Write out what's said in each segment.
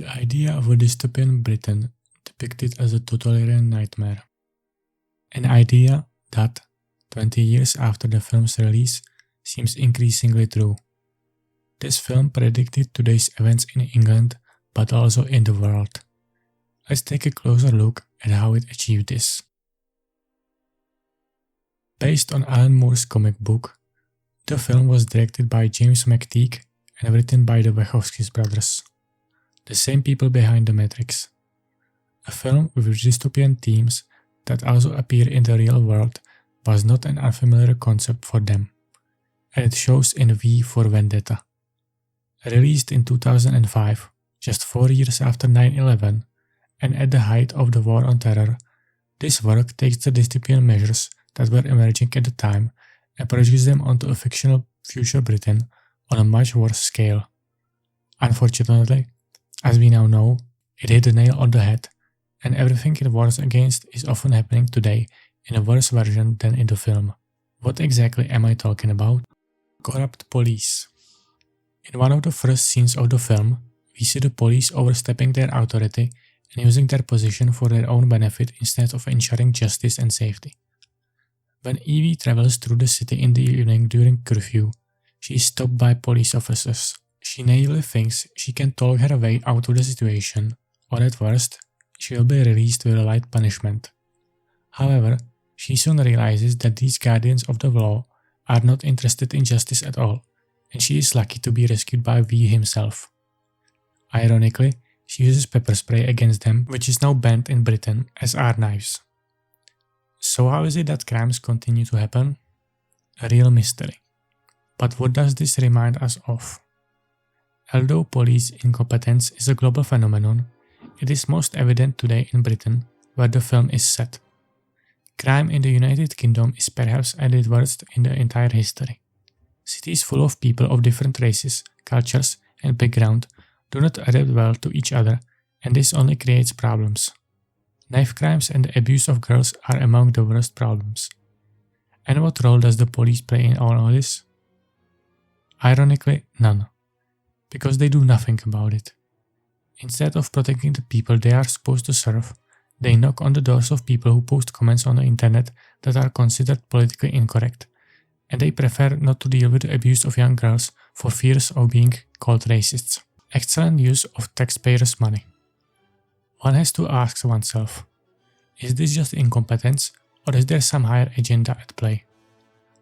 The idea of a dystopian Britain depicted as a totalitarian nightmare. An idea that, 20 years after the film's release, seems increasingly true. This film predicted today's events in England, but also in the world. Let's take a closer look at how it achieved this. Based on Alan Moore's comic book, the film was directed by James McTeague and written by the Wachowski brothers, the same people behind The Matrix. A film with dystopian themes that also appear in the real world was not an unfamiliar concept for them, and it shows in V for Vendetta. Released in 2005, just 4 years after 9/11, and at the height of the War on Terror, this work takes the dystopian measures that were emerging at the time and projects them onto a fictional future Britain on a much worse scale. Unfortunately, as we now know, it hit the nail on the head, and everything it warns against is often happening today in a worse version than in the film. What exactly am I talking about? Corrupt police. In one of the first scenes of the film, we see the police overstepping their authority and using their position for their own benefit instead of ensuring justice and safety. When Evie travels through the city in the evening during curfew, she is stopped by police officers. She naively thinks she can talk her way out of the situation, or at worst, she will be released with a light punishment. However, she soon realizes that these guardians of the law are not interested in justice at all, and she is lucky to be rescued by V himself. Ironically, she uses pepper spray against them, which is now banned in Britain, as are knives. So how is it that crimes continue to happen? A real mystery. But what does this remind us of? Although police incompetence is a global phenomenon, it is most evident today in Britain, where the film is set. Crime in the United Kingdom is perhaps at its worst in the entire history. Cities full of people of different races, cultures, and background do not adapt well to each other, and this only creates problems. Knife crimes and the abuse of girls are among the worst problems. And what role does the police play in all of this? Ironically, none, because they do nothing about it. Instead of protecting the people they are supposed to serve, they knock on the doors of people who post comments on the internet that are considered politically incorrect, and they prefer not to deal with the abuse of young girls for fears of being called racists. Excellent use of taxpayers' money. One has to ask oneself, is this just incompetence, or is there some higher agenda at play?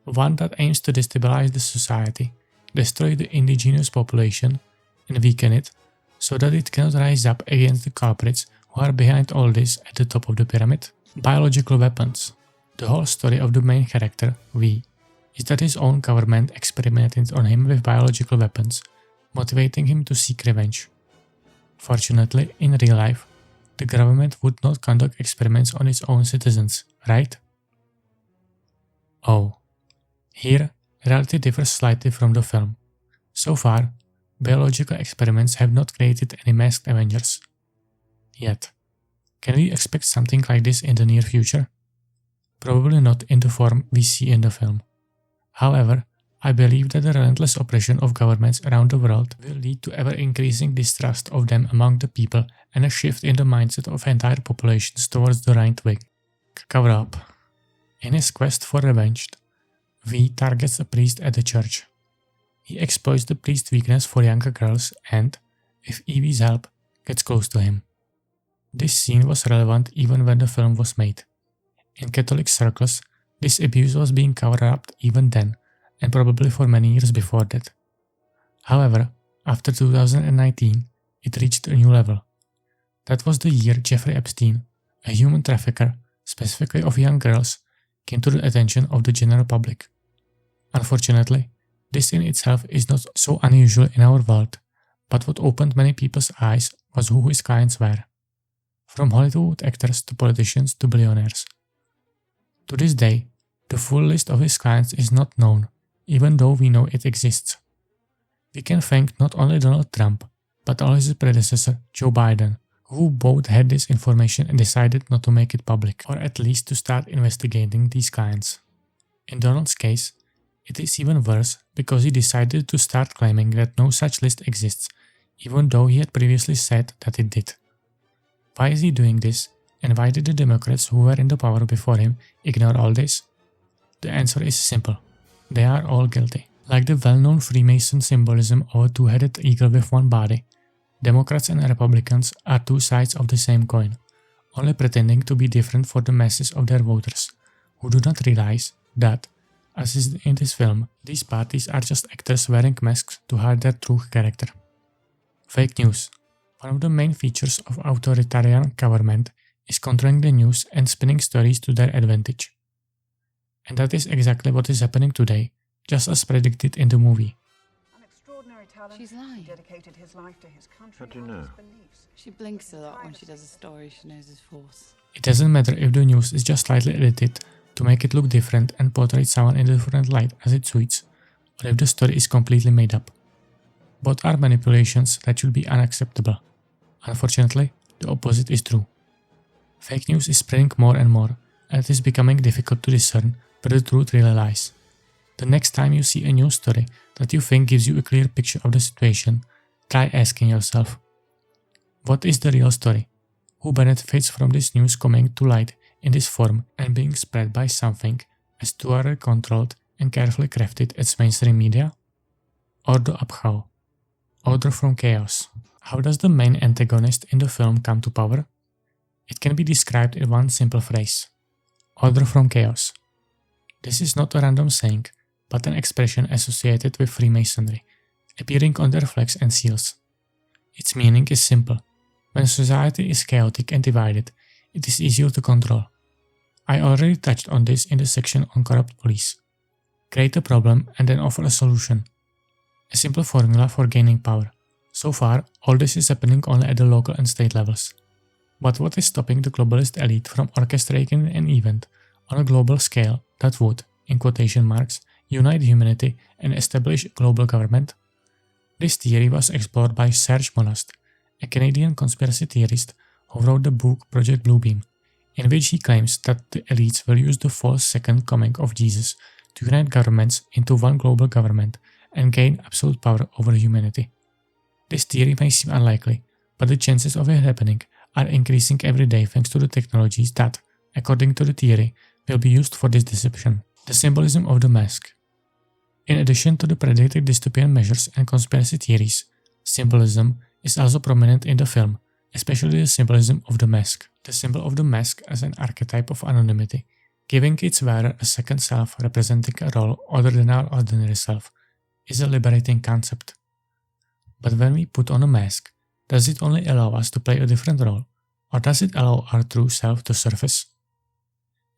One that aims to destabilize the society, destroy the indigenous population, and weaken it, so that it cannot rise up against the culprits who are behind all this at the top of the pyramid? Biological weapons. The whole story of the main character, V, is that his own government experimented on him with biological weapons, motivating him to seek revenge. Fortunately, in real life, the government would not conduct experiments on its own citizens, right? Oh, here, reality differs slightly from the film. So far, biological experiments have not created any masked Avengers. Yet. Can we expect something like this in the near future? Probably not in the form we see in the film. However, I believe that the relentless oppression of governments around the world will lead to ever-increasing distrust of them among the people and a shift in the mindset of entire populations towards the right wing. Coverup. In his quest for revenge, V targets a priest at the church. He exploits the priest's weakness for younger girls and, with Evie's help, gets close to him. This scene was relevant even when the film was made. In Catholic circles, this abuse was being covered up even then, and probably for many years before that. However, after 2019, it reached a new level. That was the year Jeffrey Epstein, a human trafficker, specifically of young girls, came to the attention of the general public. Unfortunately, this in itself is not so unusual in our world, but what opened many people's eyes was who his clients were. From Hollywood actors to politicians to billionaires. To this day, the full list of his clients is not known, even though we know it exists. We can thank not only Donald Trump, but also his predecessor, Joe Biden, who both had this information and decided not to make it public, or at least to start investigating these clients. In Donald's case, it is even worse because he decided to start claiming that no such list exists, even though he had previously said that it did. Why is he doing this, and why did the Democrats who were in the power before him ignore all this? The answer is simple. They are all guilty. Like the well-known Freemason symbolism of a two-headed eagle with one body, Democrats and Republicans are two sides of the same coin, only pretending to be different for the masses of their voters, who do not realize that, as is in this film, these parties are just actors wearing masks to hide their true character. Fake news. One of the main features of authoritarian government is controlling the news and spinning stories to their advantage. And that is exactly what is happening today, just as predicted in the movie. She's lying. How do you know? She blinks a lot when she does a story she knows is false. It doesn't matter if the news is just slightly edited to make it look different and portray someone in a different light as it suits, or if the story is completely made up. Both are manipulations that should be unacceptable. Unfortunately, the opposite is true. Fake news is spreading more and more, and it is becoming difficult to discern where the truth really lies. The next time you see a news story that you think gives you a clear picture of the situation, try asking yourself, what is the real story? Who benefits from this news coming to light in this form and being spread by something as thoroughly controlled and carefully crafted as mainstream media? Or the Abhau, order from chaos. How does the main antagonist in the film come to power? It can be described in one simple phrase: order from chaos. This is not a random saying, but an expression associated with Freemasonry, appearing on their flags and seals. Its meaning is simple. When society is chaotic and divided, it is easier to control. I already touched on this in the section on corrupt police. Create a problem and then offer a solution. A simple formula for gaining power. So far, all this is happening only at the local and state levels. But what is stopping the globalist elite from orchestrating an event on a global scale that would, in quotation marks, unite humanity and establish global government? This theory was explored by Serge Monast, a Canadian conspiracy theorist who wrote the book Project Bluebeam, in which he claims that the elites will use the false second coming of Jesus to unite governments into one global government and gain absolute power over humanity. This theory may seem unlikely, but the chances of it happening are increasing every day thanks to the technologies that, according to the theory, will be used for this deception. The symbolism of the mask. In addition to the predicted dystopian measures and conspiracy theories, symbolism is also prominent in the film, especially the symbolism of the mask. The symbol of the mask as an archetype of anonymity, giving its wearer a second self representing a role other than our ordinary self, is a liberating concept. But when we put on a mask, does it only allow us to play a different role, or does it allow our true self to surface?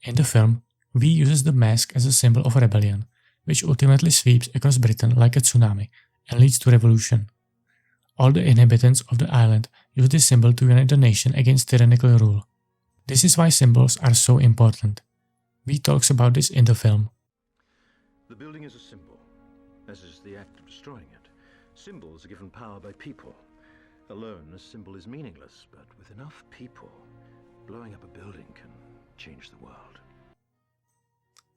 In the film, V uses the mask as a symbol of rebellion, which ultimately sweeps across Britain like a tsunami and leads to revolution. All the inhabitants of the island use this symbol to unite the nation against tyrannical rule. This is why symbols are so important. V talks about this in the film. The building is a symbol, as is the act of destroying it. Symbols are given power by people. Alone, a symbol is meaningless, but with enough people, blowing up a building can change the world.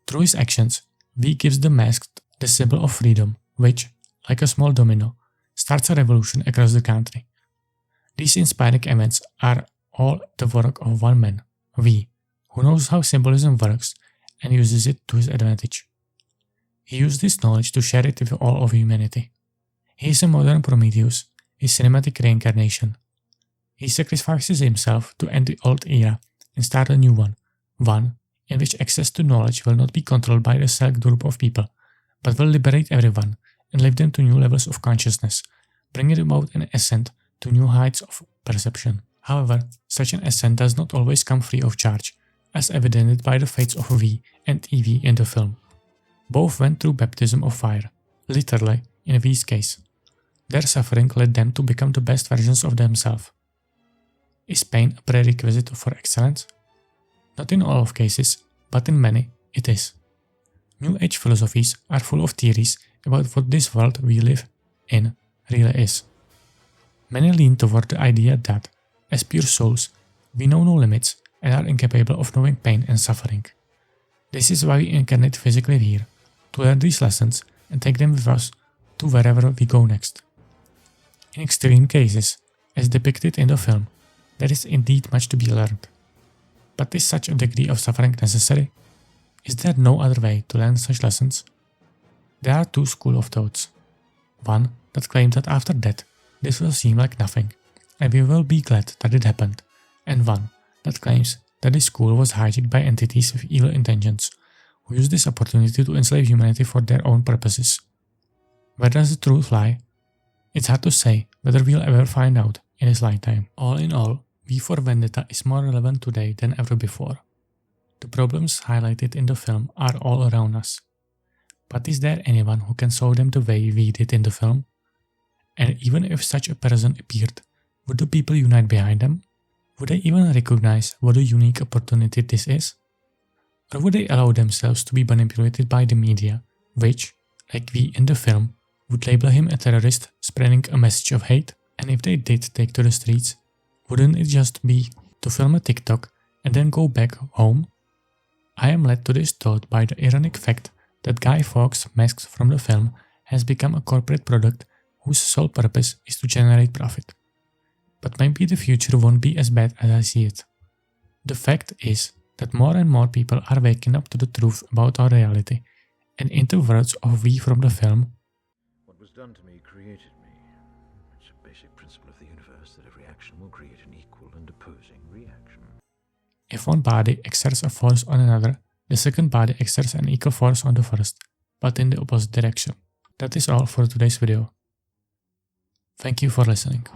Through his actions, V gives the mask the symbol of freedom, which, like a small domino, starts a revolution across the country. These inspiring events are all the work of one man, V, who knows how symbolism works and uses it to his advantage. He used this knowledge to share it with all of humanity. He is a modern Prometheus, his cinematic reincarnation. He sacrifices himself to end the old era and start a new one in which access to knowledge will not be controlled by a select group of people, but will liberate everyone and lift them to new levels of consciousness, bringing about an ascent to new heights of perception. However, such an ascent does not always come free of charge, as evidenced by the fates of V and Evie in the film. Both went through baptism of fire, literally in V's case. Their suffering led them to become the best versions of themselves. Is pain a prerequisite for excellence? Not in all of cases, but in many, it is. New Age philosophies are full of theories about what this world we live in really is. Many lean toward the idea that, as pure souls, we know no limits and are incapable of knowing pain and suffering. This is why we incarnate physically here, to learn these lessons and take them with us to wherever we go next. In extreme cases, as depicted in the film, there is indeed much to be learned. But is such a degree of suffering necessary? Is there no other way to learn such lessons? There are two schools of thoughts. One that claims that after death, this will seem like nothing, and we will be glad that it happened, and one that claims that this school was hijacked by entities with evil intentions, who use this opportunity to enslave humanity for their own purposes. Where does the truth lie? It's hard to say whether we'll ever find out in this lifetime. All in all, V for Vendetta is more relevant today than ever before. The problems highlighted in the film are all around us. But is there anyone who can solve them the way we did in the film? And even if such a person appeared, would the people unite behind them? Would they even recognize what a unique opportunity this is? Or would they allow themselves to be manipulated by the media, which, like we in the film, would label him a terrorist spreading a message of hate? And if they did take to the streets, wouldn't it just be to film a TikTok and then go back home? I am led to this thought by the ironic fact that Guy Fawkes' mask from the film has become a corporate product whose sole purpose is to generate profit. But maybe the future won't be as bad as I see it. The fact is that more and more people are waking up to the truth about our reality, and in the words of V from the film, "What was done to me created me. It's a basic principle of the universe that every action will create an equal and opposing reaction." if one body exerts a force on another, the second body exerts an equal force on the first, but in the opposite direction. That is all for today's video. Thank you for listening.